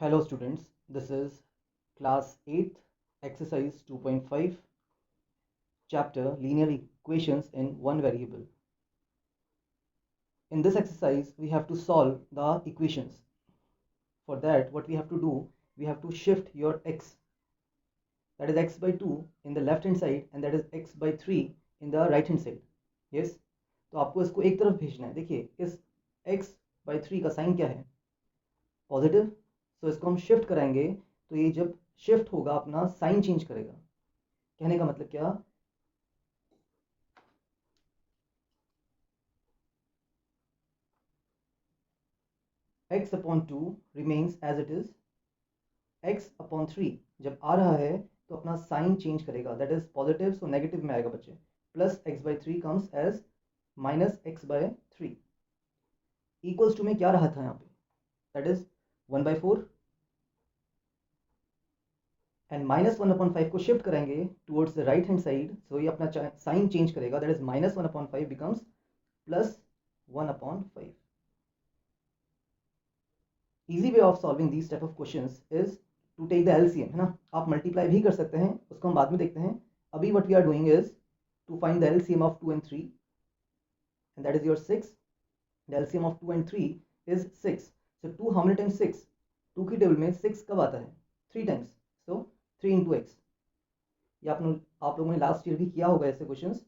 Hello students, this is class 8th exercise 2.5 chapter linear equations in one variable. In this exercise we have to solve the equations. For that what we have to do, we have to shift your x, that is x by 2 in the left hand side and that is x by 3 in the right hand side. Yes, तो आपको इसको एक तरफ भेजना है. देखिए इस x by 3 का साइन क्या है, पॉजिटिव. तो इसको हम शिफ्ट कराएंगे तो ये जब शिफ्ट होगा अपना साइन चेंज करेगा. कहने का मतलब क्या, x upon 2 remains as it is. x upon 3 जब आ रहा है तो अपना साइन चेंज करेगा, that is positive, so negative में आएगा बच्चे. Plus x by 3 comes as minus x by 3. Equals to में क्या रहा था यहाँ पे, दैट इज 1/4 एंड माइनस 1/5 को शिफ्ट करेंगे towards the right hand side, so ये अपना साइन चेंज करेगा, that is minus 1/5 becomes plus 1/5. Easy way of solving these type of questions is to take the LCM, है ना. आप multiply भी कर सकते हैं, उसको हम बाद में देखते हैं. अभी what we are doing is to find the LCM of 2 and 3 and that is your 6. The LCM of 2 and 3 is 6. So 2 how many times 6, 2 की टेबल में 6 कब आता है, 3 टाइम्स. So 3 into x. ये आप लोगों ने लास्ट ईयर भी किया होगा ऐसे questions.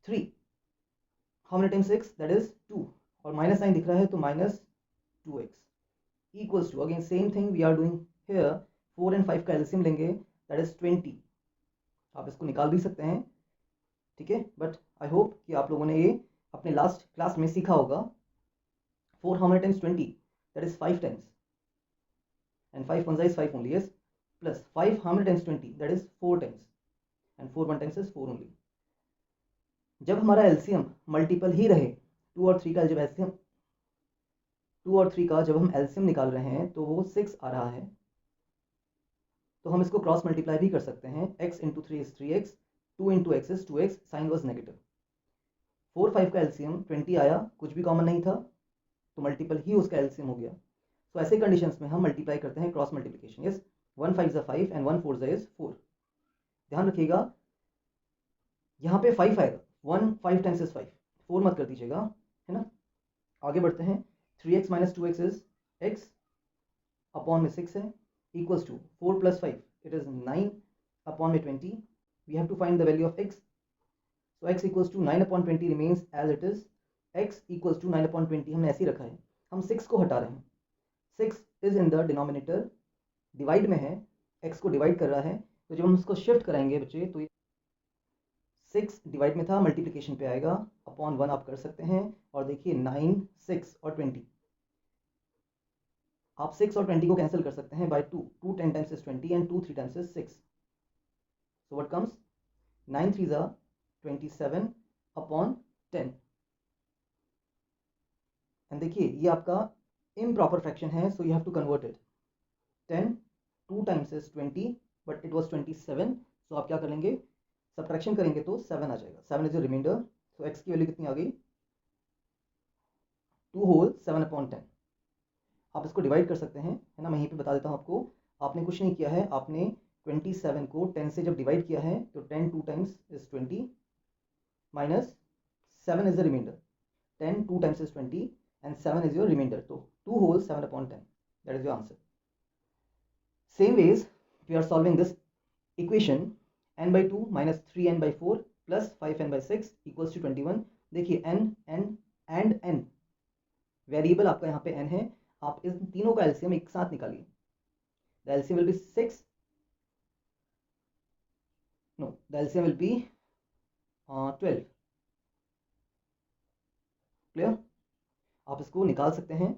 3 how many times 6, that is 2 और माइनस साइन दिख रहा है तो minus 2x equals to, again same thing we are doing here, 4 and 5 का एलसीएम लेंगे, that is 20. आप इसको निकाल भी सकते हैं, ठीक है, बट आई होप कि आप लोगों ने ये अपने लास्ट क्लास में सीखा होगा. 4 how many times 20, that is 5 times and 5 1 is 5 only, yes, plus 5 how many times 20, that is 4 times and 4 1 times is 4 only. जब हमारा एलसीएम मल्टीपल ही रहे, 2 और 3 का जब एलसीएम 2 और 3 का जब हम एलसीएम निकाल रहे हैं तो वो 6 आ रहा है, तो हम इसको क्रॉस मल्टीप्लाई भी कर सकते हैं. x into 3 is 3x, 2 into x is 2x, sign was negative. 4 5 का एलसीएम 20 आया, कुछ भी कॉमन नहीं था तो मल्टीपल ही उसका एलसीएम हो गया. तो ऐसे कंडीशंस में हम मल्टीप्लाई करते हैं cross multiplication. Yes, 1 5 is 5 and 1 4 is 4. ध्यान रखिएगा यहाँ पे 5 आएगा, 1 5 टाइम्स इज 5, 4 मत कर दीजिएगा, है ना. आगे बढ़ते हैं. 3x minus 2x is x upon में 6 है, equals to 4 plus 5, it is 9 upon में 20. We have to find the value of x. So x equals to 9 upon 20 remains as it is. x equals to 9 upon 20 हमने ऐसे ही रखा है. हम 6 को हटा रहे हैं. 6 is in the denominator, divide में है, x को डिवाइड कर रहा है, तो जब हम इसको शिफ्ट कराएंगे बच्चे तो 6 डिवाइड में था, मल्टीप्लिकेशन पे आएगा, अपॉन 1 आप कर सकते हैं. और देखिए 9 6 और 20, आप 6 और 20 को कैंसिल कर सकते हैं by 2. 2 10 times is 20 and 2 3 times is 6. So what comes, 9 3 जा 27 अपॉन 10. एंड देखिए ये आपका इम्प्रॉपर फ्रैक्शन है, so you have to convert it. 10 2 times is 20 but it was 27, सो आप क्या करेंगे, सब्ट्रैक्शन करेंगे तो 7 आ जाएगा. 7 is your reminder. So x की वैल्यू कितनी आ गई, 2 होल 7 अपॉन 10. आप इसको डिवाइड कर सकते हैं, है ना. मैं यहीं पे बता देता हूँ आपको, आपने कुछ नहीं किया है, आपने 27 को 10 से जब डिवाइड किया है तो 10 2 times is 20 minus 7 is the reminder. 10 2 times is 20 and 7 is your reminder, तो 2 whole 7 upon 10, that is your answer. Same ways we are solving this equation, n by 2 minus 3n by 4 plus 5n by 6 equals to 21. देखिए n n and n variable आपका यहाँ पे n है, आप इन तीनों का LCM एक साथ निकालिए. The LCM will be 6, know the LCM will be 12. Clear, आप इसको निकाल सकते हैं,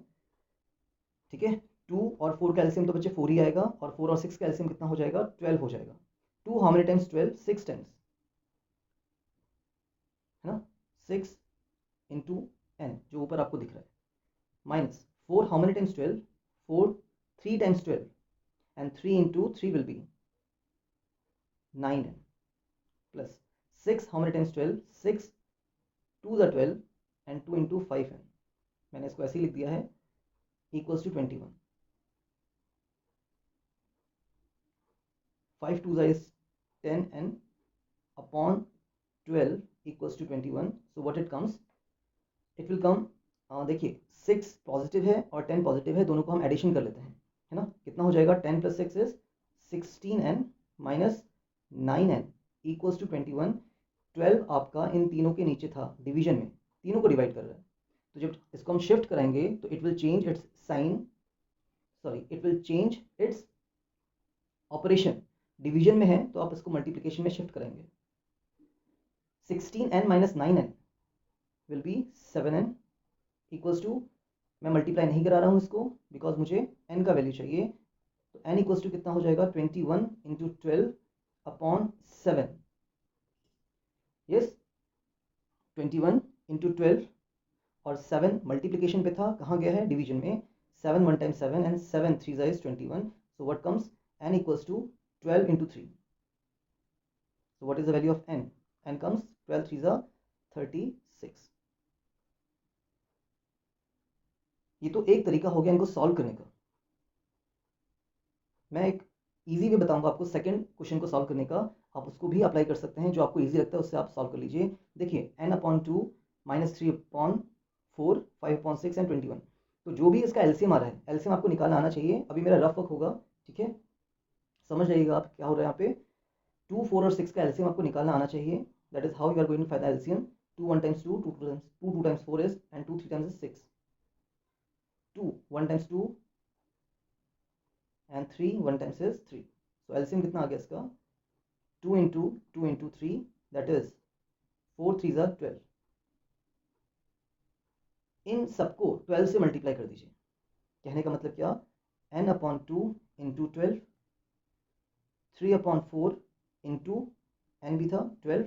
ठीक है. 2 और 4 का एलसीएम तो बच्चे 4 ही आएगा, और 4 और 6 का एलसीएम कितना हो जाएगा, 12 हो जाएगा. 2 हाउ मेनी टाइम्स 12, 6 टाइम्स, है ना. 6 इंटू n जो ऊपर आपको दिख रहा है, minus 4 how many times 12, 4 3 times 12 and 3 into 3 will be 9n plus 6 how many times 12, 6 2 the 12 and 2 into 5n. मैंने इसको ऐसे ही लिख दिया है, equals to 21. 5 2 is 10 and upon 12 equals to 21. So what it comes, it will come, देखिए 6 positive है और 10 positive है, दोनों को हम एडिशन कर लेते हैं, है ना। कितना हो जाएगा, 10 + 6 is 16n minus 9n equals to 21। 12 आपका इन तीनों के नीचे था डिवीजन में, तीनों को डिवाइड कर रहा है, तो जब इसको हम शिफ्ट करेंगे तो it will change its sign, sorry it will change its operation. Division में है तो आप इसको मल्टीप्लिकेशन में शिफ्ट करेंगे। 16n minus 9n will be 7n equals to, मैं मल्टीप्लाई नहीं करा रहा हूँ इसको बिकॉज मुझे n का वैल्यू चाहिए, तो n इक्वल्स टू कितना हो जाएगा, 21 इंटू 12 अपॉन 7। यस, 21 इंटू 12 और 7 मल्टीप्लिकेशन पे था, कहाँ गया है, डिवीजन में। 7 1 time 7 and 7 3 is 21, so what comes, n equals to 12 into 3. So what is the value of n? n comes 12 3 is 36. ये तो एक तरीका हो गया इनको सॉल्व करने का। मैं एक इजी वे बताऊंगा आपको सेकंड क्वेश्चन को सॉल्व करने का, आप उसको भी अप्लाई कर सकते हैं, जो आपको इजी लगता है उससे आप सॉल्व कर लीजिए। देखिए n/2 माइनस 3/4 5/6 एंड 21, तो जो भी इसका एलसीएम आ रहा है, एलसीएम आपको निकालना आना चाहिए। अभी मेरा रफ वर्क होगा, ठीक है, समझ जाइएगा आप क्या हो रहा है यहाँ पे। 2 4 और 6 का एलसीएम आपको निकालना आना चाहिए, that is how you are going to find the LCM. 2 1 times 2 2 times 4 is and 2 3 times is 6, 2 1 times 2 and 3 1 times is 3, so LCM कितना आ गया इसका, 2 into 3 that is 4 3 is 12। इन सबको 12 से मल्टीप्लाई कर दीजिए। कहने का मतलब क्या, n/2 इंटू 12, 3/4 इंटू n भी था 12,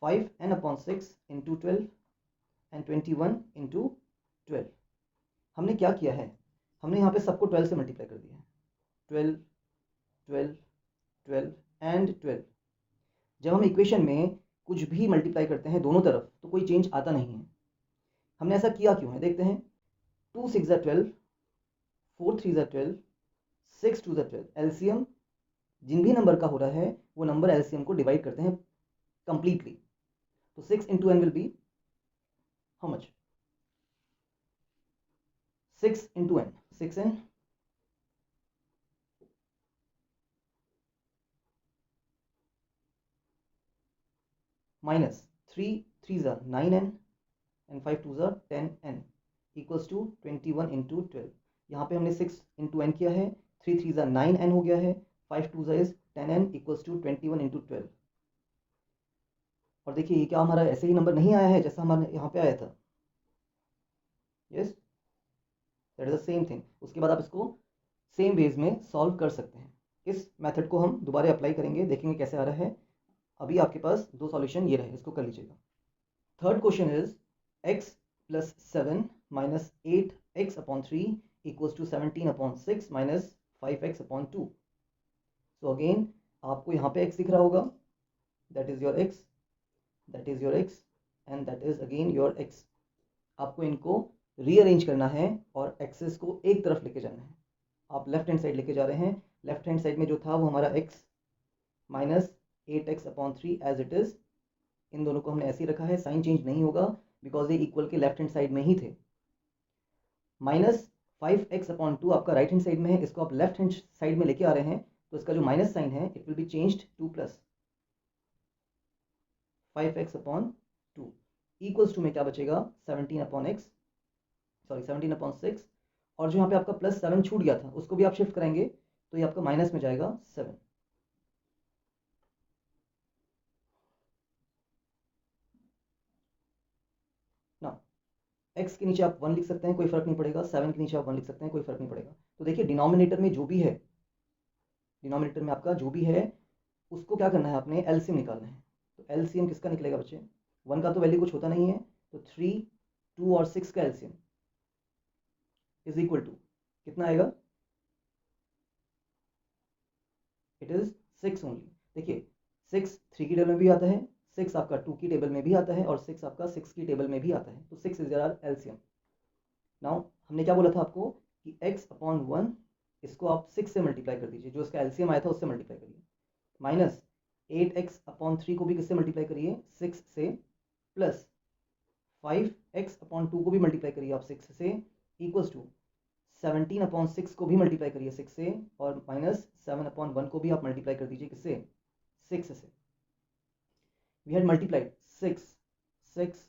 5n/6 इंटू 12 एंड 21 इंटू 12। हमने क्या किया है, हमने यहाँ पे सबको 12 से मल्टीप्लाई कर दिया है, 12 12 12 एंड 12। जब हम इक्वेशन में कुछ भी मल्टीप्लाई करते हैं दोनों तरफ तो कोई चेंज आता नहीं है। हमने ऐसा किया क्यों है, देखते हैं। 2 6 is 12, 4 3 is 12, 6 2 is 12। एलसीएम जिन भी नंबर का हो रहा है वो नंबर एलसीएम को डिवाइड करते हैं कंप्लीटली। तो 6 into n will be how much, 6 into n 6n minus 3 3 is 9n and 5 2 is 10n equals to 21 into 12। यहाँ पे हमने 6 इंटू एन किया है, 3 3 is 9n हो गया है, 5 2 is 10n equals to 21 into 12। और देखिए ये क्या हमारा ऐसे ही नंबर नहीं आया है जैसा हमारे यहाँ पे आया था। Yes, that is the same thing. उसके बाद आप इसको सेम वेज में सॉल्व कर सकते हैं। इस मेथड को हम दोबारा अप्लाई करेंगे, देखेंगे कैसे आ रहा है। अभी आपके पास दो सॉल्यूशन ये रहे, इसको कर लीजिएगा। Third question is x + 7 minus 8x/3 equals to 17/6 minus 5x/2। So again आपको यहाँ पे x दिख रहा होगा, that is your x, that is your x and that is again your x। आपको इनको रीअरेंज करना है और एक्सेस को एक तरफ लेके जाना है। आप लेफ्ट हैंड साइड लेके जा रहे हैं, लेफ्ट हैंड साइड में जो था वो हमारा x minus 8x/3 as it is. इन दोनों को हमने ऐसे ही रखा है, साइन चेंज नहीं होगा बिकॉज ये इक्वल के लेफ्ट हैंड साइड में ही थे। माइनस 5x/2 आपका राइट हैंड साइड में है, इसको आप लेफ्ट हैंड साइड में लेके आ रहे हैं, तो इसका जो माइनस साइन है it will be changed to plus 5x/2 equals to में क्या बचेगा, 17/6, और जो यहाँ पे आपका प्लस 7 छूट गया था उसको भी आप शिफ्ट करेंगे तो ये आपका माइनस में जाएगा 7। ना x के नीचे आप 1 लिख सकते हैं, कोई फर्क नहीं पड़ेगा। 7 के नीचे आप 1 लिख सकते हैं, कोई फर्क नहीं पड़ेगा। तो देखिए डिनोमिनेटर में जो भी है, डिनोमिनेटर में आपका जो भी है उसको क्या करना है, आपने एलसीएम निकालना है। तो एलसीएम किसका निकलेगा बच्चे, 1 का तो वैल्यू कुछ होता नहीं है, तो 3 2 और 6 का एलसीएम इज इक्वल टू कितना आएगा, इट इज 6 ओनली। देखिए 6 3 की टेबल में भी आता है, 6 आपका 2 की टेबल में भी आता है और 6 आपका 6 की टेबल में भी आता है। तो 6 इज योर एलसीएम। नाउ हमने क्या बोला था आपको कि x/1 इसको आप 6 से मल्टीप्लाई कर दीजिए, जो इसका एलसीएम आया था उससे मल्टीप्लाई करिए, माइनस 8x/3 को भी किससे मल्टीप्लाई करिए 6 से, प्लस 5x/2 को भी मल्टीप्लाई करिए आप 6 से, इक्वल्स टू 17/6 को भी मल्टीप्लाई करिए 6 से, और माइनस 7/1 को भी आप मल्टीप्लाई कर दीजिए किससे 6 से। We had multiplied 6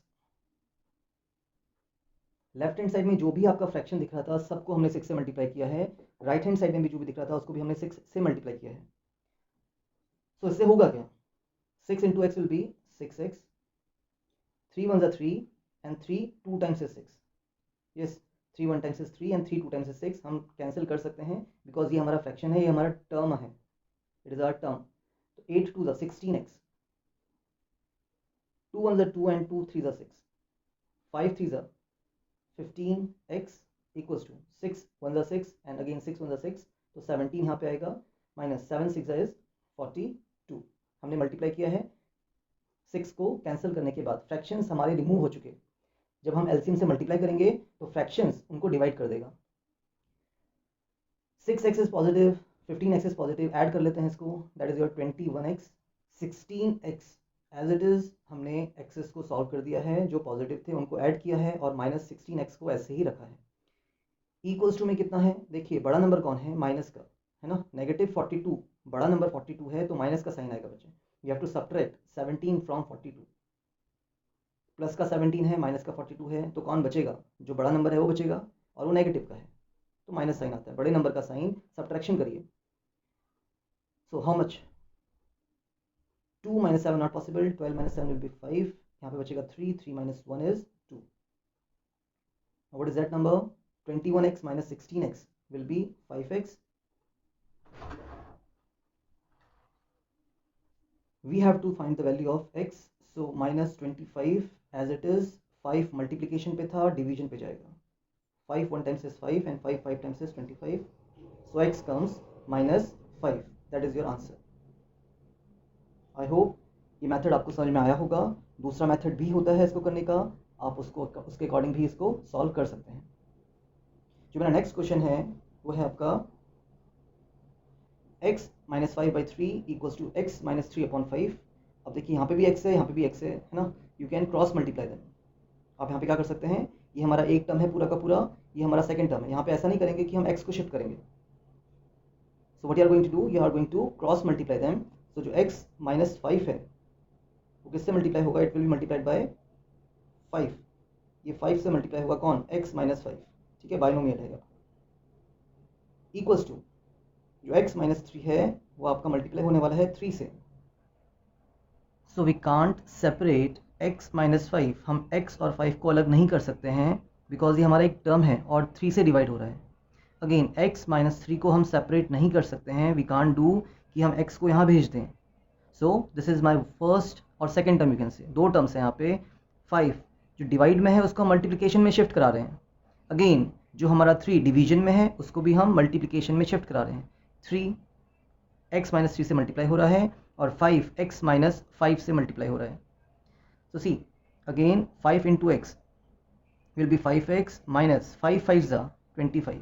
left hand side में जो भी आपका फ्रैक्शन दिख रहा था सबको हमने 6 से मल्टीप्लाई किया है, राइट हैंड साइड में भी जो भी दिख रहा था उसको भी हमने 6 से मल्टीप्लाई किया है। सो इससे होगा क्या, 6 into x will be 6x, 3 1s are 3 and 3 2 times is 6, yes 3 1 times is 3 and 3 2 times is 6, हम कैंसिल कर सकते हैं बिकॉज ये हमारा फ्रैक्शन है, ये हमारा टर्म है, इट इज आवर टर्म। तो 8 2s are 16x, 2 1s are 2 and 2 3s are 6, 5 3s are 15x equals to 6 1s are 6 and again 6 1s are 6, तो 17 यहाँ पे आएगा, माइनस 7 6 is 42। हमने मल्टीप्लाई किया है 6 को कैंसिल करने के बाद, फ्रैक्शंस हमारे रिमूव हो चुके, जब हम एलसीएम से मल्टीप्लाई करेंगे तो फ्रैक्शंस उनको डिवाइड कर देगा। 6x is positive, 15x is positive, add कर लेते हैं इसको, that is your 21x, 16x as it is हमने एक्सेस को सॉल्व कर दिया है, जो पॉजिटिव थे उनको ऐड किया है और माइनस 16x को ऐसे ही रखा है। इक्वल्स टू में कितना है, देखिए बड़ा नंबर कौन है, माइनस का है ना, नेगेटिव 42, बड़ा नंबर 42 है तो माइनस का साइन आएगा बच्चे, we have to subtract 17 from 42, plus का 17 है माइनस का 42 है, तो कौन बचेगा, जो बड़ा नंबर है वो बचेगा और वो नेगेटिव का है तो माइनस साइन आता है, बड़े नंबर का साइन सबट्रैक्शन करिए। So how much, 2 minus 7 not possible, 12 minus 7 will be 5, यहाँ पे बचेगा 3, 3 minus 1 is 2। Now what is that number, 21x minus 16x will be 5x। We have to find the value of x, so minus 25 as it is, 5 multiplication पे था, division पे जाएगा, 5 1 times is 5 and 5 5 times is 25, so x comes minus 5, that is your answer। I hope ये method आपको समझ में आया होगा। दूसरा मेथड भी होता है इसको करने का, आप उसको उसके अकॉर्डिंग भी इसको सॉल्व कर सकते हैं। जो मेरा नेक्स्ट क्वेश्चन है वो है आपका x minus 5/3 equals to x minus 3/5। अब देखिए यहाँ पे भी x है, यहाँ पे भी x है ना, you can cross multiply them. आप यहाँ पे क्या कर सकते हैं, ये हमारा एक टर्म है पूरा का पूरा, ये हमारा सेकंड टर्म है, यहाँ पे ऐसा नहीं करेंगे कि हम x को शिफ्ट करेंगे। So what you are going to do, you are going to cross multiply them. तो जो x minus 5 है वो किससे मल्टीप्लाई होगा, it will be multiplied bye 5, ये 5 से मल्टीप्लाई होगा कौन, x minus 5, ठीक है, बाइनोमियल है, इक्वल्स टू जो x minus 3 है वो आपका मल्टीप्लाई होने वाला है 3 से। So we can't separate x minus 5, हम x और 5 को अलग नहीं कर सकते हैं बिकॉज ये हमारा एक टर्म है और 3 से डिवाइड हो रहा है। अगेन x minus 3 को हम सेपरेट नहीं कर सकते हैं, वी कांट डू कि हम x को यहाँ भेज दें। So this is my first और second term, you can say दो टर्म्स हैं यहाँ पे। 5 जो डिवाइड में है उसको हम मल्टीप्लिकेशन में शिफ्ट करा रहे हैं, अगेन जो हमारा 3 डिवीजन में है उसको भी हम मल्टीप्लिकेशन में शिफ्ट करा रहे हैं। 3 x minus 3 से मल्टीप्लाई हो रहा है और 5 x minus 5 से मल्टीप्लाई हो रहा है। तो see again 5 into x will be 5x minus 5 5s are 25,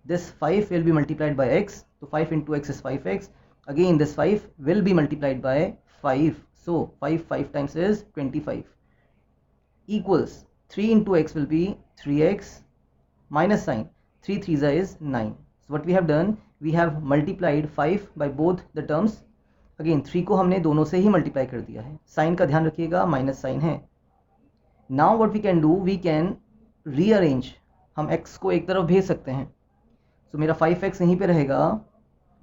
this 5 will be multiplied by x, so 5 into x is 5x, again this 5 will be multiplied by 5, so 5 times is 25, equals 3 into x will be 3x minus sign 3 3s is 9। so what we have done, we have multiplied 5 by both the terms, again 3 को हमने दोनों से ही multiply कर दिया है, sign का ध्यान रखिएगा माइनस साइन है। Now what we can do, we can rearrange, हम x को एक तरफ भेज सकते हैं। सो मेरा 5x यहीं पे रहेगा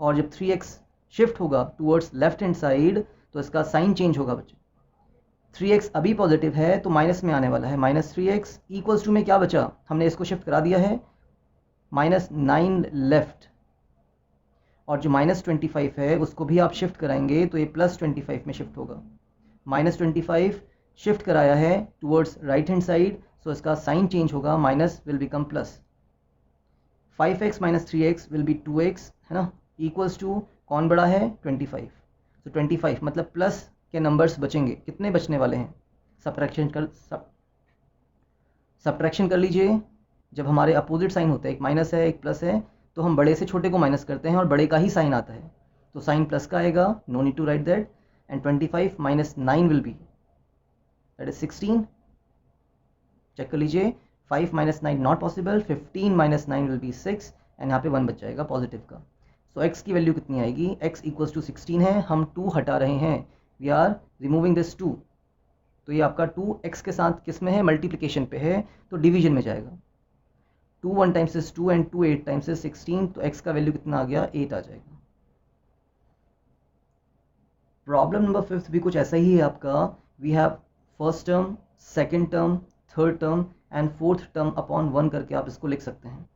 और जब 3x शिफ्ट होगा टूवर्ड्स लेफ्ट हैंड साइड तो इसका साइन चेंज होगा बच्चे। 3x अभी पॉजिटिव है तो माइनस में आने वाला है, माइनस 3x इक्वल्स टू में क्या बचा, हमने इसको शिफ्ट करा दिया है, माइनस 9 लेफ्ट, और जो माइनस 25 है उसको भी आप शिफ्ट कराएंगे तो ये प्लस 25 में शिफ्ट होगा। माइनस 25 शिफ्ट कराया है टूवर्ड्स राइट हैंड साइड, सो इसका साइन चेंज होगा, minus will become plus. 5x minus 3x will be 2x, है ना, इक्वल्स टू कौन बड़ा है 25, तो 25 मतलब प्लस के नंबर्स बचेंगे, कितने बचने वाले हैं, सब्ट्रैक्शन कर लीजिए। जब हमारे अपोजिट साइन होते हैं, एक माइनस है एक प्लस है, तो हम बड़े से छोटे को माइनस करते हैं और बड़े का ही साइन आता है, तो साइन प्लस का आएगा, no need to write that, and 25 minus 9 will be that is 16। Check कर लीजिए, 5 minus 9 not possible, 15 minus 9 will be 6, and यहाँ पे 1 बच जाएगा पॉजिटिव का। सो x की वैल्यू कितनी आएगी, x इक्वल्स टू 16 है, हम 2 हटा रहे हैं, वी आर रिमूविंग दिस 2, तो ये आपका 2 x के साथ किस में है, मल्टीप्लिकेशन पे है, तो डिवीजन में जाएगा। 2 1 times is 2 and 2 8 times is 16, तो x का वैल्यू कितना आ गया, 8 आ जाएगा। प्रॉब्लम नंबर 5 भी कुछ ऐसा ही है आपका, we have first term, second term, third term and fourth term upon 1 करके आप इसको लिख सकते हैं।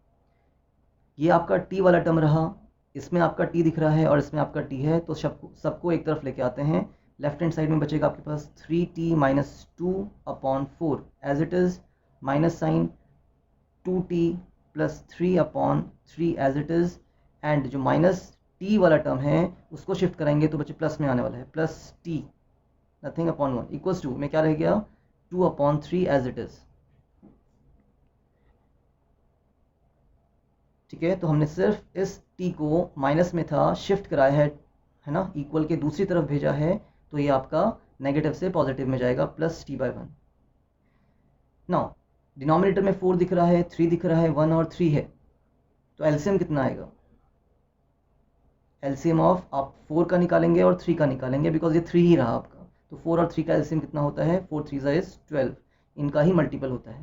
ये आपका t वाला टर्म रहा, इसमें आपका t दिख रहा है और इसमें आपका t है, तो सबको एक तरफ लेके आते हैं। लेफ्ट हैंड साइड में बचेगा आपके पास 3t minus 2 upon 4 as it is, minus sign 2t plus 3 upon 3 as it is, and जो माइनस t वाला टर्म है उसको शिफ्ट कराएंगे तो बच्चे प्लस में आने वाला है, plus t nothing upon 1 equals to में क्या रह गया, 2 अपॉन 3 एज इट इज़। ठीक है, तो हमने सिर्फ इस t को माइनस में था शिफ्ट कराया है ना, इक्वल के दूसरी तरफ भेजा है, तो ये आपका नेगेटिव से पॉजिटिव में जाएगा, प्लस t/1। नाउ डिनोमिनेटर में 4 दिख रहा है, 3 दिख रहा है, 1 और 3 है, तो एलसीएम कितना आएगा, एलसीएम ऑफ आप 4 का निकालेंगे और 3 का निकालेंगे, बिकॉज ये 3 ही रहा आपका, तो 4 और 3 का एलसीएम कितना होता है, 4 3 इज 12, इनका ही मल्टीपल होता है।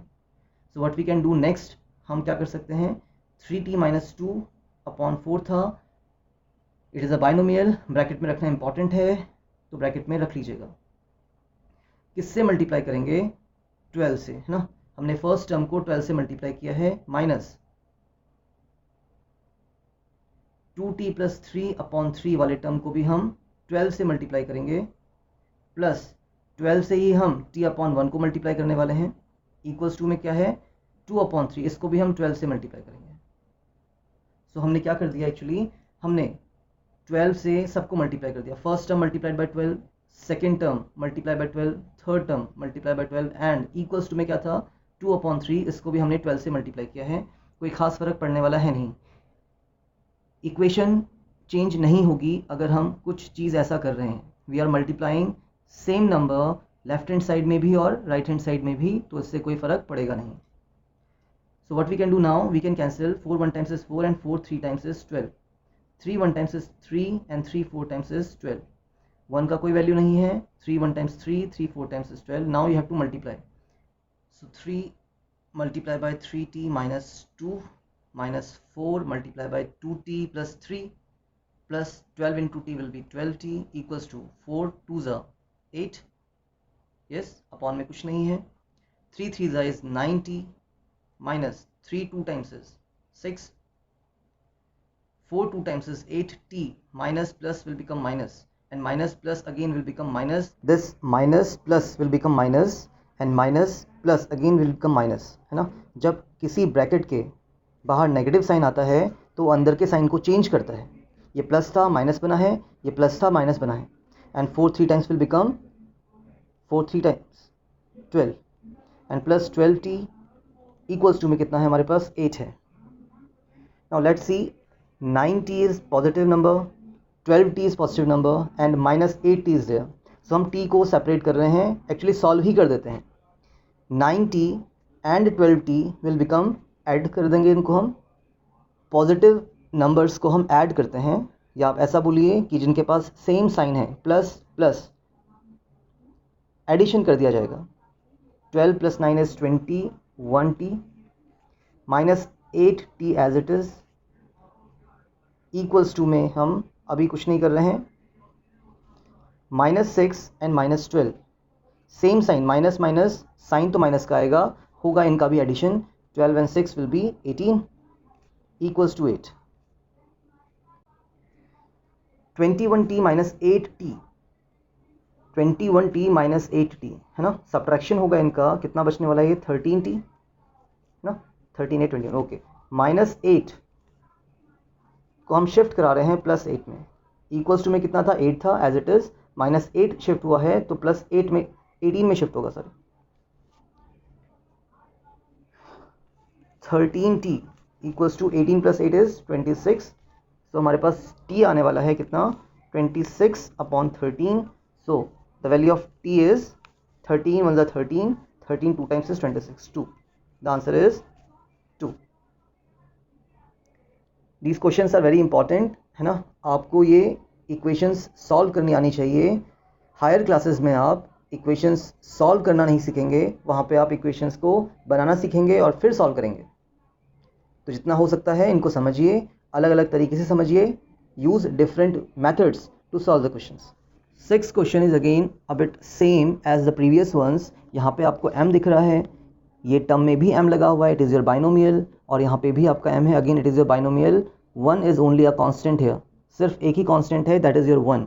So what we can do next, हम क्या कर सकते हैं, 3t माइनस 2 अपॉन 4 था, it is a binomial, bracket में रखना इंपॉर्टेंट है, तो ब्रैकेट में रख लीजिएगा। किससे मल्टीप्लाई करेंगे, 12 से, है ना, हमने फर्स्ट टर्म को 12 से मल्टीप्लाई किया है, माइनस 2t प्लस 3 अपॉन 3 वाले टर्म को भी हम 12 से मल्टीप्लाई करेंगे, प्लस 12 से ही हम t अपॉन 1 को मल्टीप्लाई करने वाले हैं, इक्वल्स टू में क्या है, 2 अपॉन 3, इसको भी हम 12 से मल्टीप्लाई करेंगे। सो हमने क्या कर दिया, एक्चुअली हमने 12 से सबको मल्टीप्लाई कर दिया, first term multiplied by 12, second term multiply by 12, third term multiply by 12, and equals to में क्या था, 2 अपॉन 3, इसको भी हमने 12 से मल्टीप्लाई किया है, कोई खास फर्क पड़ने वाला है नहीं। इक्वेशन चेंज नहीं होगी अगर हम कुछ चीज़ ऐसा कर रहे हैं, we are multiplying same number left hand side में भी और राइट हैंड साइड में भी, तो इससे कोई फ़र्क पड़ेगा नहीं। So what we can do now, we can cancel 4 1 times is 4 and 4 3 times is 12, 3 1 times is 3 and 3 4 times is 12, 1 का कोई वैल्यू नहीं है, 3 1 times 3 3 4 times is 12, now you have to multiply, so 3 multiply by 3t minus 2 minus 4 multiplied by 2t plus 3 plus 12 into t will be 12t equals to 4 2s are 8, yes, upon में कुछ नहीं है, 3 3s is 9t minus 3 2 times is 6, 4 2 times is 8t, minus plus will become minus and minus plus again will become minus, this minus plus will become minus and minus plus again will become minus, है ना, जब किसी bracket के बाहर negative sign आता है तो अंदर के साइन को चेंज करता है, ये प्लस था माइनस बना है, ये प्लस था माइनस बना है, and 4 3 times will become 4 3 times 12 and plus 12t equals to में कितना है हमारे पास 8 है। Now let's see, 9t is positive number, 12t is positive number and minus 8t is there, so हम t को सेपरेट कर रहे हैं, एक्चुअली सॉल्व ही कर देते हैं, 9t and 12t will become, add कर देंगे इनको हम, पॉजिटिव नंबर्स को हम ऐड करते हैं, या आप ऐसा बोलिए कि जिनके पास सेम साइन है, प्लस प्लस एडिशन कर दिया जाएगा, 12 plus 9 is 21t minus 8t as it is, equals to में हम अभी कुछ नहीं कर रहे हैं, minus 6 and minus 12, same sign, minus minus sign तो माइनस का आएगा, होगा इनका भी addition, 12 and 6 will be 18 equals to 8, 21t minus 8t, 21t minus 8t, है ना, सब्ट्रैक्शन होगा इनका, कितना बचने वाला है ये, 13t, है ना, 13 8 21, ओके, माइनस 8 को हम शिफ्ट करा रहे हैं प्लस 8 में, इक्वल्स टू में कितना था, 8 था as it is, minus 8 shift हुआ है तो प्लस 8 में 18 में शिफ्ट होगा, sir 13t equals to 18 + 8 is 26। तो हमारे पास t आने वाला है कितना, 26/13। सो the value of t is 13 × 1 = 13, 13 2 times is 26, 2. The answer is 2. These questions are very important, है ना। आपको ये इक्वेशंस सॉल्व करनी आनी चाहिए। हायर क्लासेस में आप इक्वेशंस सॉल्व करना नहीं सीखेंगे, वहाँ पे आप इक्वेशंस को बनाना सीखेंगे और फिर सॉल्व करेंगे। तो जितना हो सकता है इनको समझिए, अलग अलग तरीके से समझिए, use different methods to solve the questions. 6th question is again a bit same as the previous ones. यहाँ पे आपको m दिख रहा है, ये टर्म में भी m लगा हुआ है, इट इज़ योर बाइनोमियल, और यहाँ पे भी आपका m है, again it is your binomial. 1 is only a constant here, सिर्फ एक ही कांस्टेंट है, that is your 1।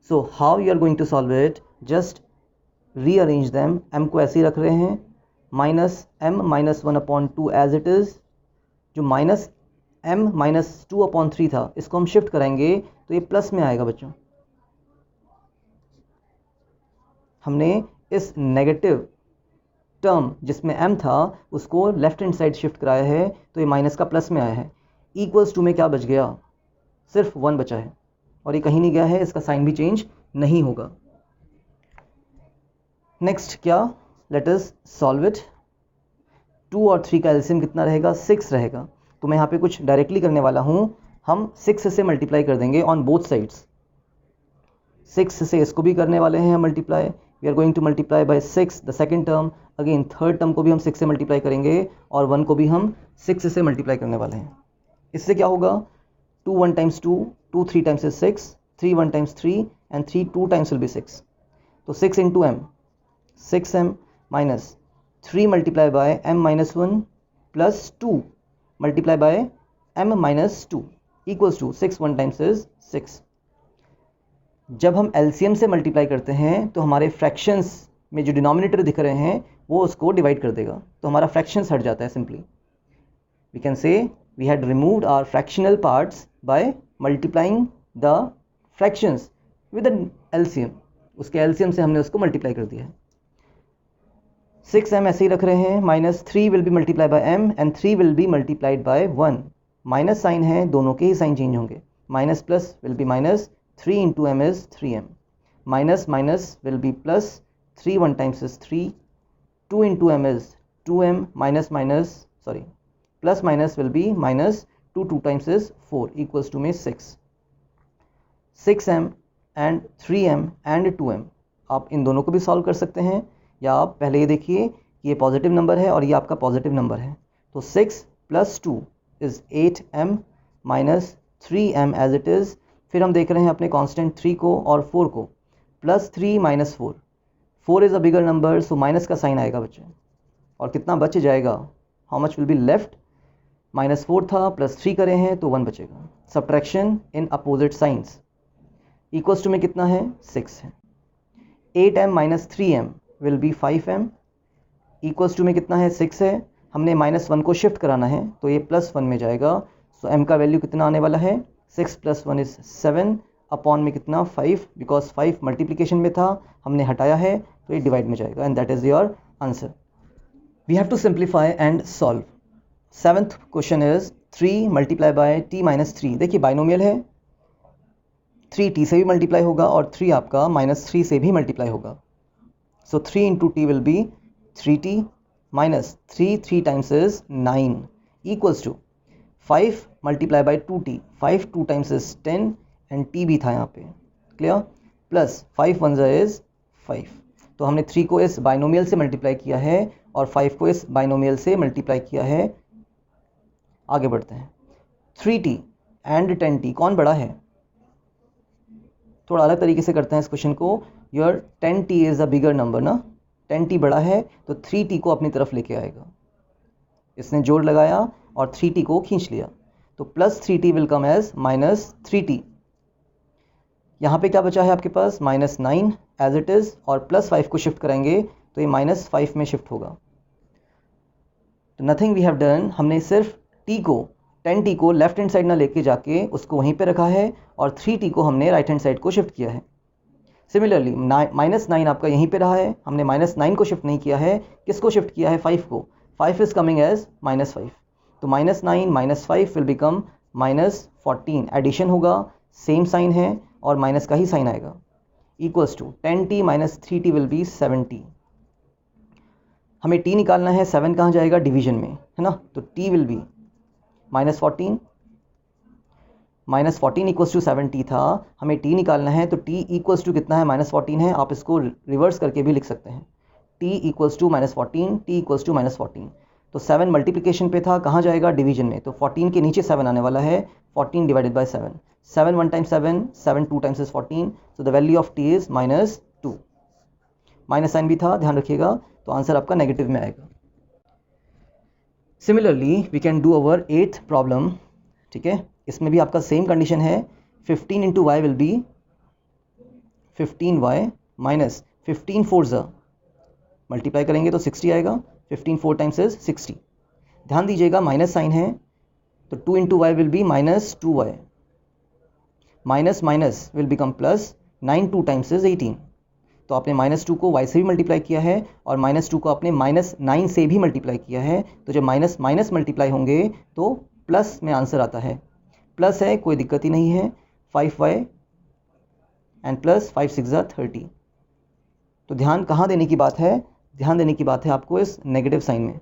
So how you are going to solve it, just rearrange them. m को ऐसे ही रख रहे हैं, -m - 1/2 एज इट इज़। जो -m - 2/3 था, इसको हम शिफ्ट कराएंगे तो ये प्लस में आएगा बच्चों। हमने इस नेगेटिव टर्म जिसमें m था उसको लेफ्ट हैंड साइड शिफ्ट कराया है, तो ये माइनस का प्लस में आया है। इक्वल्स टू में क्या बच गया, सिर्फ 1 बचा है, और ये कहीं नहीं गया है, इसका साइन भी चेंज नहीं होगा। नेक्स्ट क्या, लेट अस सॉल्व इट। 2 और 3 का एलसीएम कितना रहेगा, 6 रहेगा। तो मैं यहाँ पे कुछ डायरेक्टली करने वाला हूँ, हम 6 से मल्टीप्लाई कर देंगे ऑन बोथ साइड्स। 6 से इसको भी करने वाले हैं multiply, we are going to multiply by 6 the second term. Again third term को भी हम 6 से मल्टीप्लाई करेंगे, और 1 को भी हम 6 से मल्टीप्लाई करने वाले हैं। इससे क्या होगा, 2 1 times 2, 2 3 times is 6, 3 1 times 3, and 3 2 times will be 6. तो 6 into m, 6m minus 3 multiplied by m minus 1 plus 2 multiplied by m minus 2 equals to 6 1 times is 6. जब हम एलसीएम से मल्टीप्लाई करते हैं तो हमारे फ्रैक्शंस में जो डिनोमिनेटर दिख रहे हैं वो उसको डिवाइड कर देगा, तो हमारा फ्रैक्शंस हट जाता है। Simply we can say we had removed our fractional parts by multiplying the fractions with an LCM. उसके एलसीएम से हमने उसको मल्टीप्लाई कर दिया है। 6m ऐसे ही रख रहे हैं, -3 will be multiply by m and 3 will be multiplied by 1। Minus sign है, दोनों के ही साइन चेंज होंगे, minus plus will be minus, 3 into m is 3m, minus minus will be plus, 3 1 times is 3, 2 into m is 2m, plus minus will be minus, 2 2 times is 4 equals to में 6. 6m and 3m and 2m, आप इन दोनों को भी solve कर सकते हैं, या आप पहले ये देखिए कि ये पॉजिटिव नंबर है और ये आपका पॉजिटिव नंबर है। तो 6 plus 2 is 8m minus 3m as it is। फिर हम देख रहे हैं अपने कांस्टेंट 3 को और 4 को, +3 - 4, 4 is a bigger number, so minus का साइन आएगा बच्चे। और कितना बच जाएगा, how much will be left, -4 था, +3 करे हैं तो 1 बचेगा। Subtraction in opposite signs. Equals to में कितना है, 6 है। 8m - 3m will be 5m। Equals to में कितना है, 6 है। हमने -1 को शिफ्ट कराना है तो ये +1 में जाएगा। सो m का वैल्यू कितना आने वाला है, 6 + 1 is 7 अपॉन में कितना, 5, बिकॉज 5 मल्टीप्लिकेशन में था, हमने हटाया है तो ये डिवाइड में जाएगा, and that is your answer. We have to simplify and solve. 7th question is 3 multiply by t - 3। देखिए बाइनोमियल है, 3 t से भी मल्टीप्लाई होगा और 3 आपका -3 से भी मल्टीप्लाई होगा। सो 3 into t will B 3t, minus 3 3 times is 9 equals to 5 multiplied by 2t, 5 2 times is 10 and t भी था यहाँ पे, क्लियर, प्लस 5 1 is 5। तो हमने 3 को इस बाइनोमियल से मल्टीप्लाई किया है और 5 को इस बाइनोमियल से मल्टीप्लाई किया है। आगे बढ़ते हैं, 3t एंड 10t कौन बड़ा है, थोड़ा अलग तरीके से करते हैं इस क्वेश्चन को। Your 10t is a bigger number ना, 10t बड़ा है तो 3t को अपनी तरफ लेके आएगा। इसने जोड़ लगाया और 3t को खींच लिया, तो +3t will come as -3t। यहाँ पे क्या बचा है आपके पास, -9 एज इट इज़, और +5 को शिफ्ट कराएंगे तो ये -5 में शिफ्ट होगा। तो नथिंग वी हैव डन, हमने सिर्फ t को 10t को लेफ्ट हैंड साइड ना लेके जाके उसको वहीं पे रखा है और 3t को हमने राइट हैंड साइड को शिफ्ट किया है। सिमिलरली -9 आपका यहीं पे रहा है, हमने -9 को शिफ्ट नहीं किया है, किसको शिफ्ट किया है, 5 को। 5 इज़ कमिंग एज -5, तो -9 -5 विल बिकम -14, एडिशन होगा, सेम साइन है और माइनस का ही साइन आएगा, equals to 10t - 3t will be 7t। हमें t निकालना है, 7 कहाँ जाएगा, डिवीजन में, है ना, तो t will be -14 equals to 7t था, हमें t निकालना है, तो t इक्वल्स टू कितना है, -14 है, आप इसको रिवर्स करके भी लिख सकते हैं, t equals to -14, t equals to -14। तो 7 मल्टीप्लिकेशन पे था, कहाँ जाएगा, डिवीजन में, तो 14 के नीचे 7 आने वाला है, 14 divided by 7, 7 1 times 7, 7 2 times is 14, so the value of t is -2, minus sign भी था, ध्यान रखिएगा, तो आंसर आपका नेगेटिव में आएगा। Similarly we can do our 8th problem, ठीक है, इसमें भी आपका सेम कंडीशन है, 15 into y will be 15y minus 15 4 multiply करेंगे तो 60 आएगा, 15 4 टाइम्स इज 60। ध्यान दीजिएगा माइनस साइन है, तो 2 into y will be -2y, minus minus will become plus, 9 2 times is 18। तो आपने -2 को y से भी मल्टीप्लाई किया है और -2 को आपने -9 से भी मल्टीप्लाई किया है, तो जब माइनस माइनस मल्टीप्लाई होंगे तो प्लस में आंसर आता है, प्लस है कोई दिक्कत ही नहीं है, 5y एंड प्लस 5 6 30। तो ध्यान कहाँ देने की बात है, ध्यान देने की बात है आपको इस नेगेटिव साइन में,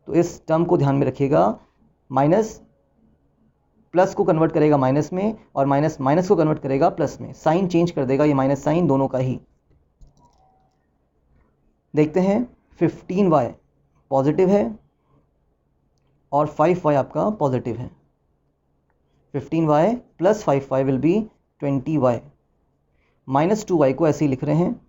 तो इस टर्म को ध्यान में रखिएगा, माइनस प्लस को कन्वर्ट करेगा माइनस में और माइनस माइनस को कन्वर्ट करेगा प्लस में, साइन चेंज कर देगा ये माइनस साइन दोनों का ही। देखते हैं 15y पॉजिटिव है और 5y आपका पॉजिटिव है, 15y plus 5y will be 20y, -2y को ऐसे ही लिख रहे हैं,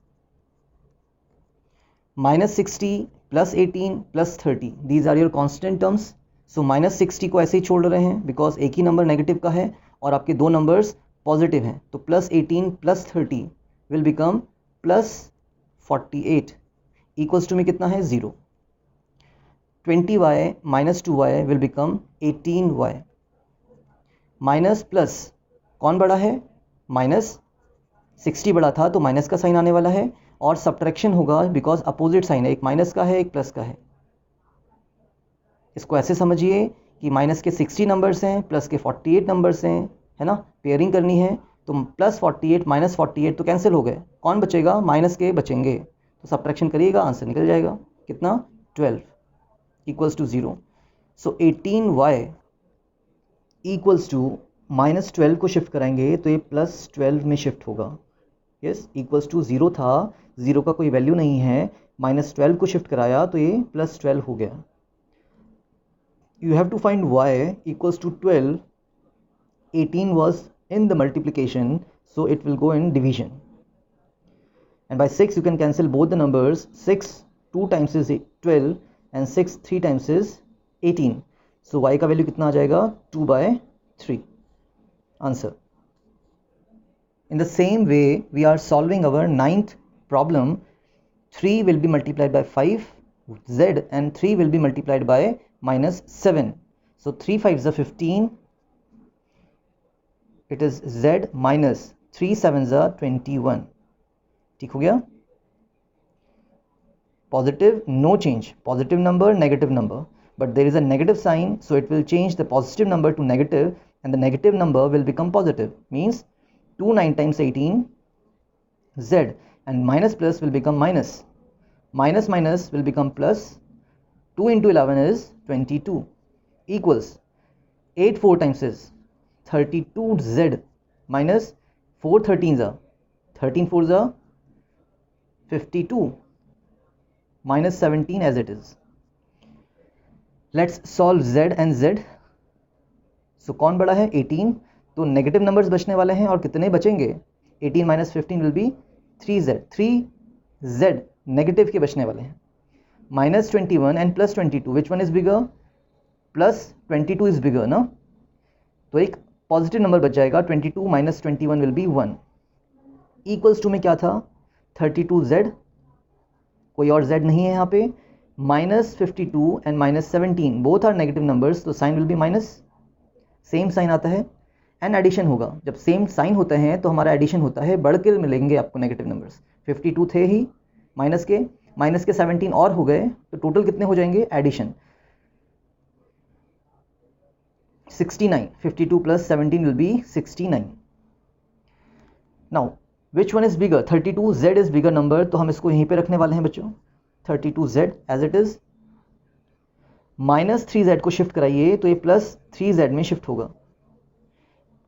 -60 plus 18 plus 30, these are your constant terms, so -60 को ऐसे ही छोड़ रहे हैं बिकॉज एक ही नंबर नेगेटिव का है और आपके दो नंबर्स पॉजिटिव हैं, तो plus 18 plus 30 will become plus 48, equals to में कितना है 0, 20y minus 2y will become 18y, minus plus कौन बड़ा है, -60 बड़ा था तो माइनस का साइन आने वाला है और सब्ट्रैक्शन होगा बिकॉज अपोजिट साइन है, एक माइनस का है एक प्लस का है। इसको ऐसे समझिए कि माइनस के 60 नंबर्स हैं, प्लस के 48 नंबर्स हैं, है ना, पेयरिंग करनी है, तो प्लस 48 माइनस 48 तो कैंसिल हो गए, कौन बचेगा, माइनस के बचेंगे, तो सब्ट्रैक्शन करिएगा आंसर निकल जाएगा, कितना 12 इक्वल्स टू 0। सो 18y इक्वल्स टू -12 को शिफ्ट कराएंगे तो ये +12 में शिफ्ट होगा, यस, इक्वल्स टू 0 था, 0 का कोई वैल्यू नहीं है, -12 को शिफ्ट कराया तो ये +12 हो गया। You have to find y equals to 12, 18 was in the multiplication, so it will go in division, and by 6 you can cancel both the numbers, 6 2 times is 12 and 6 3 times is 18, so y का value कितना आ जाएगा 2/3, answer. In the same way we are solving our 9th problem, 3 will be multiplied by 5 z and 3 will be multiplied by -7, so 3 5s are 15, it is z minus 3 7s are 21, ठीक हो गया, positive no change, positive number negative number, but there is a negative sign, so it will change the positive number to negative and the negative number will become positive, means 2 9 times 18 z and minus plus will become minus, minus minus will become plus, 2 into 11 is 22 equals 8 4 times is 32z minus 4 13s are 13 4s are 52 minus 17 as it is. Let's solve z and z. So कौन बड़ा है 18, तो negative numbers बचने वाले हैं और कितने बचेंगे, 18 minus 15 will be 3z, 3z negative के बचने वाले हैं, -21 and +22 which one is bigger, +22 is bigger ना, तो एक पॉजिटिव नंबर बच जाएगा, 22 minus 21 will be 1, equals to में क्या था 32z, कोई और z नहीं है यहाँ पे, -52 and -17 both are negative numbers, तो sign will be minus, same sign आता है एंड एडिशन होगा, जब सेम साइन होते हैं तो हमारा एडिशन होता है, बढ़ के मिलेंगे आपको नेगेटिव नंबर्स, 52 थे ही, माइनस के 17 और हो गए, तो टोटल कितने हो जाएंगे addition, 69. 52 plus 17 will be 69. Now which one is bigger? 32z is bigger number, तो हम इसको यहीं पे रखने वाले हैं बच्चों. 32z as it is. -3z को शिफ्ट कराइए तो ये +3z में शिफ्ट होगा.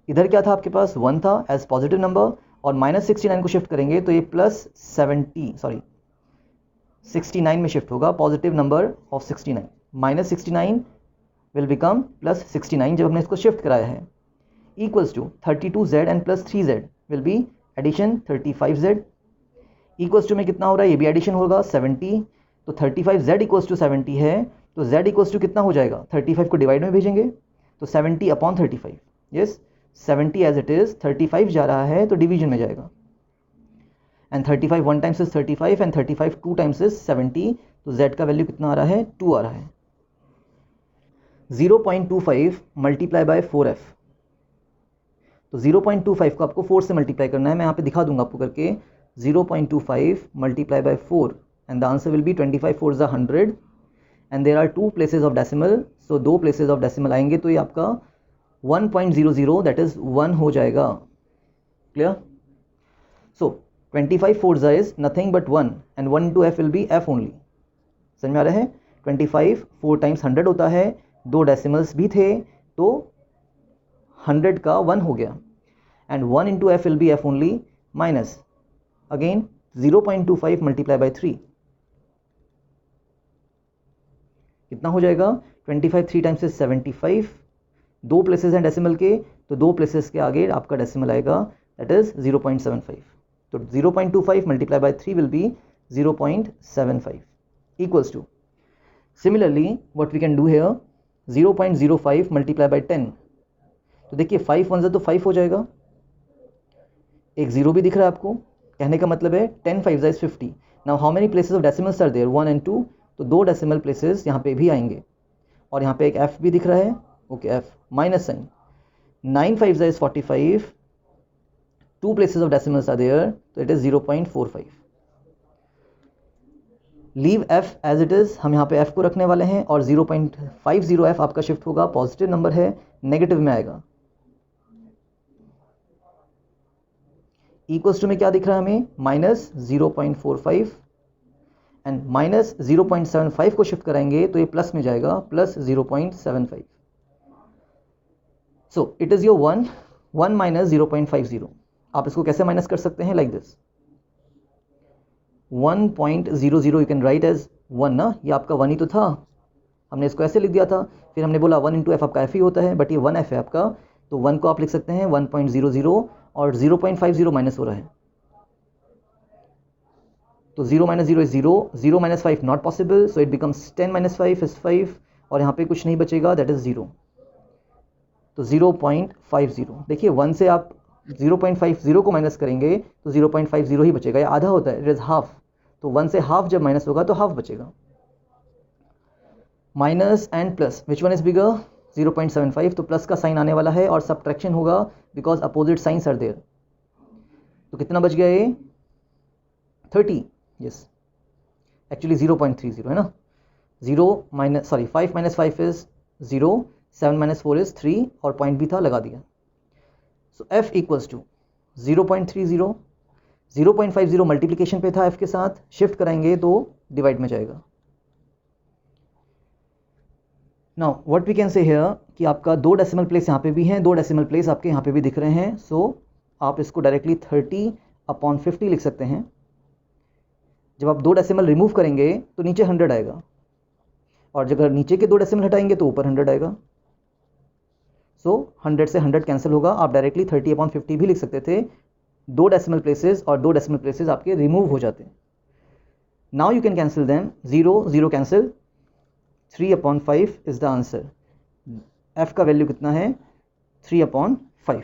इधर क्या था आपके पास? 1 था एज पॉजिटिव नंबर, और -69 को शिफ्ट करेंगे तो ये +69 में शिफ्ट होगा. Positive number of 69. -69 will become +69 जब हमने इसको शिफ्ट कराया है. Equals to 32z and +3z will be addition 35z. Equals to में कितना हो रहा है? ये भी एडिशन होगा 70. तो 35z इक्वल्स टू 70 है, तो z इक्वल्स टू कितना हो जाएगा? 35 को डिवाइड में भेजेंगे तो 70/35. Yes, 70 as it is. 35 जा रहा है तो डिवीजन में जाएगा. And 35 1 times is 35 and 35 2 times is 70. तो z का वैल्यू कितना आ रहा है? 2 आ रहा है. 0.25 मल्टीप्लाई बाय 4f. तो 0.25 को आपको 4 से मल्टीप्लाई करना है. मैं यहाँ पे दिखा दूंगा आपको करके. 0.25 multiply by 4 and the answer will be 25 4 is 100 and there are 2 places of decimal. सो 2 प्लेसेस ऑफ डेसिमल आएंगे तो ये आपका 1.00 दैट इज 1 हो जाएगा. Clear? So 25 4 is nothing but 1 and 1 into f will be f only. समझ में आ रहा है? 25 4 टाइम्स 100 होता है. 2 डेसिमल्स भी थे तो 100 का 1 हो गया. And 1 into f will be f only minus again 0.25 multiply by 3. कितना हो जाएगा? 25 3 टाइम्स इज 75. 2 प्लेसेस हैं डेसिमल के, तो 2 प्लेसेस के आगे आपका डेसिमल आएगा दैट इज 0.75. तो 0.25 multiply by 3 will be 0.75 equals to. Similarly what we can do here 0.05 multiply by 10. तो देखिए 5 1 तो 5 हो जाएगा. एक 0 भी दिख रहा है आपको. कहने का मतलब है 10 5 is 50. Now how many places of decimals are there? 1 and 2. तो 2 डेसिमल प्लेसेस यहाँ पे भी आएंगे. और यहाँ पे एक f भी दिख रहा है. Okay, f minus sign. 9 5 is 45. 2 places of decimals are there, so it is 0.45. Leave f as it is. हम यहाँ पे f को रखने वाले हैं और 0.50f आपका शिफ्ट होगा. पॉजिटिव नंबर है, नेगेटिव में आएगा. इक्वल्स टू में क्या दिख रहा है हमें? -0.45 एंड -0.75 को शिफ्ट कराएंगे तो ये प्लस में जाएगा, +0.75. So it is your 1 minus 0.50. आप इसको कैसे माइनस कर सकते हैं? Like this 1.00 you can write as 1 ना. ये आपका 1 ही तो था, हमने इसको ऐसे लिख दिया था. फिर हमने बोला 1 into f आपका f ही होता है, बट ये 1f है आपका, तो 1 को आप लिख सकते हैं 1.00 और 0.50 माइनस हो रहा है. तो 0 minus 0 is 0, 0 minus 5 not possible, so it becomes 10 minus 5 is 5 और यहाँ पे कुछ नहीं बचेगा, that is 0. तो 0.50. देखिए 1 से आप 0.50 को माइनस करेंगे तो 0.50 ही बचेगा. ये आधा होता है, इट इज हाफ. तो 1 से हाफ जब माइनस होगा तो हाफ बचेगा. Minus and plus, which one is bigger? 0.75. तो प्लस का साइन आने वाला है और सब्ट्रैक्शन होगा because opposite signs are there. तो कितना बच गया ये? 30. यस, एक्चुअली 0.30 है ना. 5 minus 5 is 0, 7 minus 4 is 3 और पॉइंट भी था, लगा दिया. सो f इक्वल्स टू 0.30. 0.50 मल्टीप्लिकेशन पे था f के साथ, शिफ्ट कराएंगे तो डिवाइड में जाएगा. Now what we can say here कि आपका 2 डेसिमल प्लेस यहाँ पे भी हैं, 2 डेसिमल प्लेस आपके यहाँ पे भी दिख रहे हैं. सो आप इसको डायरेक्टली 30/50 लिख सकते हैं. जब आप 2 डेसिमल रिमूव करेंगे तो नीचे 100 आएगा, और अगर नीचे के 2 डेसिमल हटाएंगे तो ऊपर 100 आएगा. सो 100 से 100 कैंसिल होगा. आप डायरेक्टली 30/50 भी लिख सकते थे. 2 डेसिमल प्लेसेस और 2 डेसिमल प्लेसेस आपके रिमूव हो जाते हैं. Now you can cancel them. 0 0 cancel. 3/5 is the answer. f का वैल्यू कितना है? 3/5.